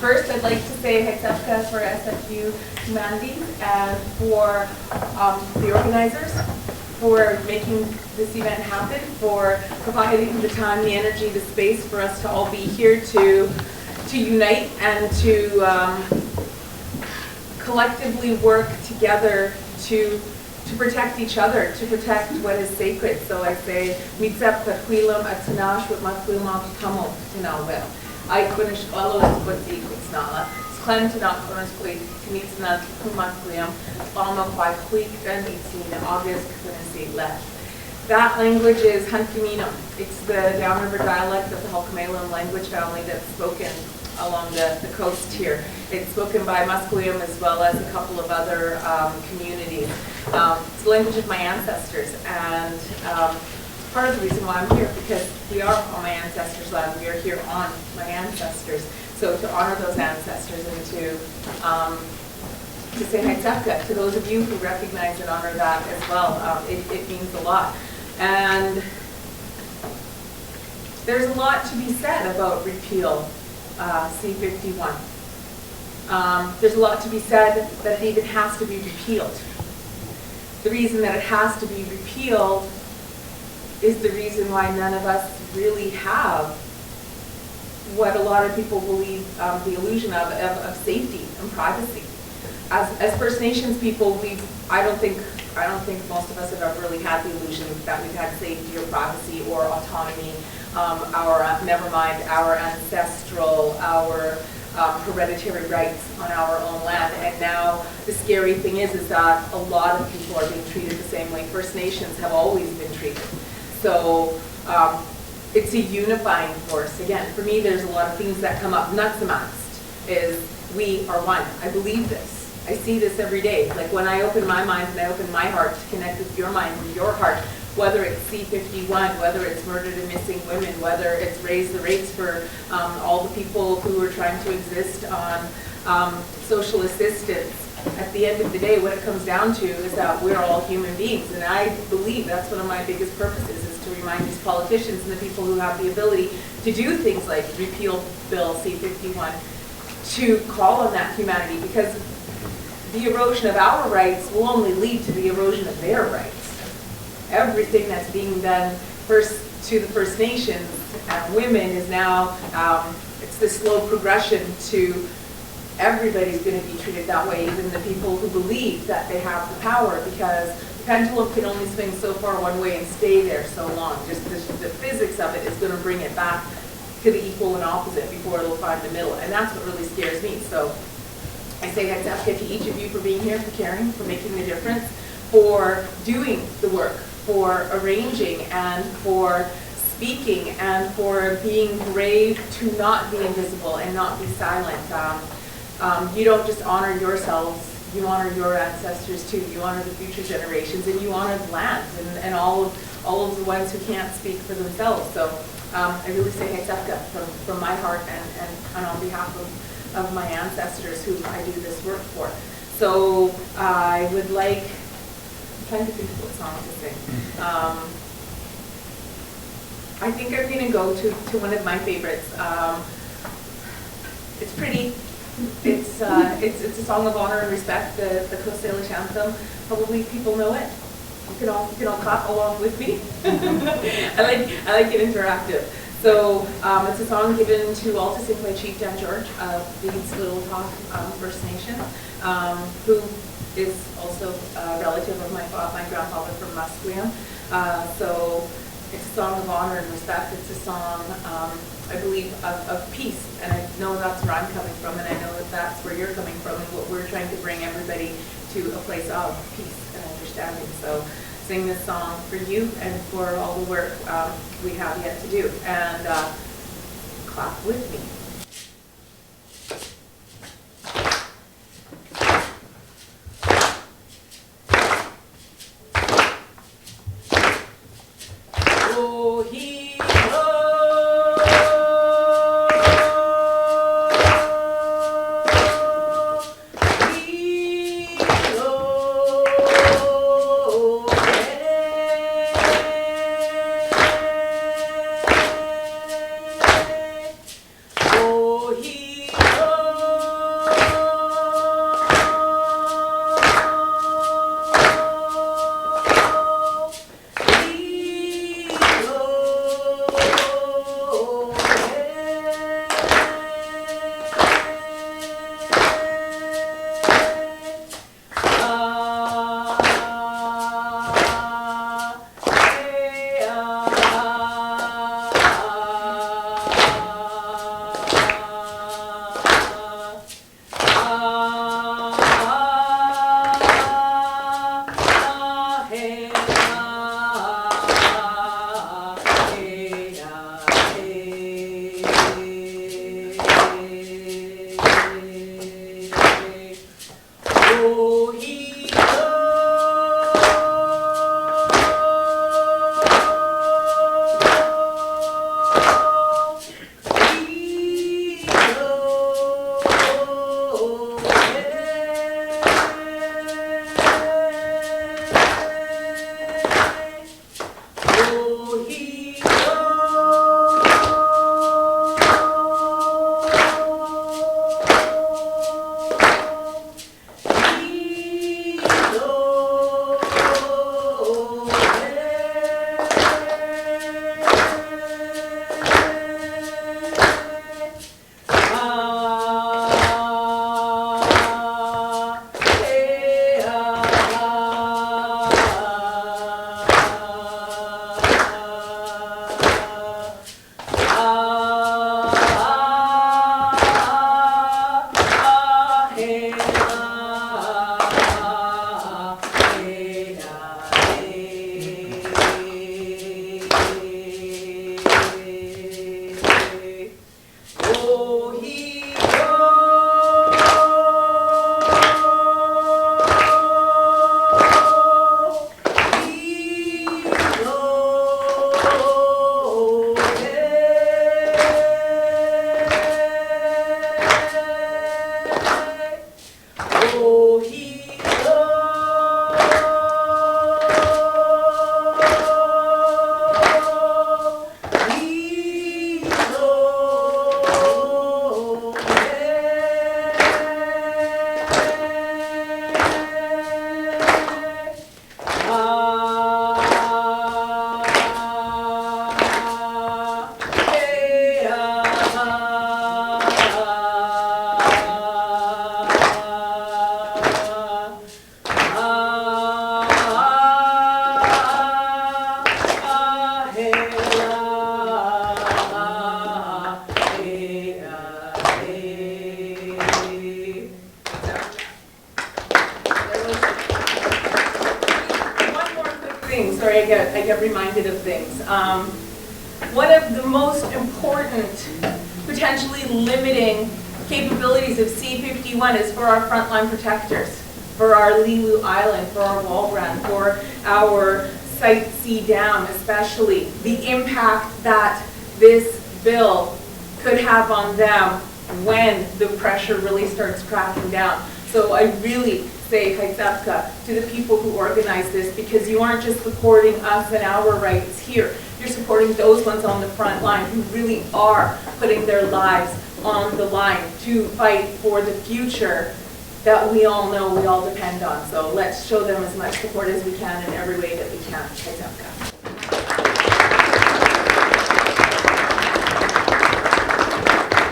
First, I'd like to say Hetsefka for SFU Humanities and for the organizers for making this event happen, for providing the time, the energy, the space for us to all be here to unite and to collectively work together to protect each other, to protect what is sacred. So I say, Mitsep Katwilam Atanash with Musqueam Tamo Tinawel. I couldn't follow as what the Quitsnala. Clem to not Corners Quake, Knitsnat Musqueam, Alma by Quake, and 18 August, Quincy left. That language is Hunkaminam. It's the downriver dialect of the Halkomelem language family that's spoken along the coast here. It's spoken by Musqueam as well as a couple of other communities. It's the language of my ancestors, and part of the reason why I'm here, because we are on my ancestors' land. We are here on my ancestors. So to honor those ancestors and to say Haitsaka to those of you who recognize and honor that as well, it means a lot. And there's a lot to be said about Repeal C-51. There's a lot to be said that it even has to be repealed. The reason that it has to be repealed is the reason why none of us really have what a lot of people believe the illusion of safety and privacy. As First Nations people, I don't think most of us have ever really had the illusion that we've had safety or privacy or autonomy. Never mind our ancestral, our hereditary rights on our own land. And now the scary thing is that a lot of people are being treated the same way First Nations have always been treated. So it's a unifying force. Again, for me, there's a lot of things that come up. Nuts amongst is we are one. I believe this. I see this every day. Like when I open my mind and I open my heart to connect with your mind and your heart, whether it's C-51, whether it's murdered and missing women, whether it's raise the rates for all the people who are trying to exist on social assistance. At the end of the day, what it comes down to is that we're all human beings. And I believe that's one of my biggest purposes, is to remind these politicians and the people who have the ability to do things like repeal Bill C-51 to call on that humanity, because the erosion of our rights will only lead to the erosion of their rights. Everything that's being done first to the First Nations and women is now, it's the slow progression to everybody's going to be treated that way, even the people who believe that they have the power, because the pendulum can only swing so far one way and stay there so long. Just the physics of it is going to bring it back to the equal and opposite before it'll find the middle. And that's what really scares me. So I say hats off to each of you for being here, for caring, for making the difference, for doing the work, for arranging, and for speaking, and for being brave to not be invisible and not be silent. You don't just honor yourselves, you honor your ancestors too. You honor the future generations, and you honor the land and all of the ones who can't speak for themselves. So I really say Haitsefka from my heart and on behalf of my ancestors who I do this work for. So I would like, I'm trying to think of what song to sing. I think I'm going to go to one of my favorites. It's pretty. It's a song of honor and respect, the Coast Salish anthem. Probably people know it. You can all clap along with me. I like it interactive. So it's a song given to all to sing by Chief Dan George of the Little Talk First Nation, who is also a relative of my grandfather from Musqueam. So it's a song of honor and respect. It's a song, I believe, of peace. And I know that's where I'm coming from, and I know that that's where you're coming from, and what we're trying to bring everybody to a place of peace and understanding. So sing this song for you and for all the work we have yet to do. And clap with me. get reminded of things. One of the most important, potentially limiting capabilities of C-51 is for our frontline protectors, for our Lilu Island, for our Walbran, for our Site C Dam especially. The impact that this bill could have on them when the pressure really starts cracking down. So I really say Haitsapka to the people who organize this, because you aren't just supporting us and our rights here, you're supporting those ones on the front line who really are putting their lives on the line to fight for the future that we all know we all depend on. So let's show them as much support as we can in every way that we can. Haitsapka.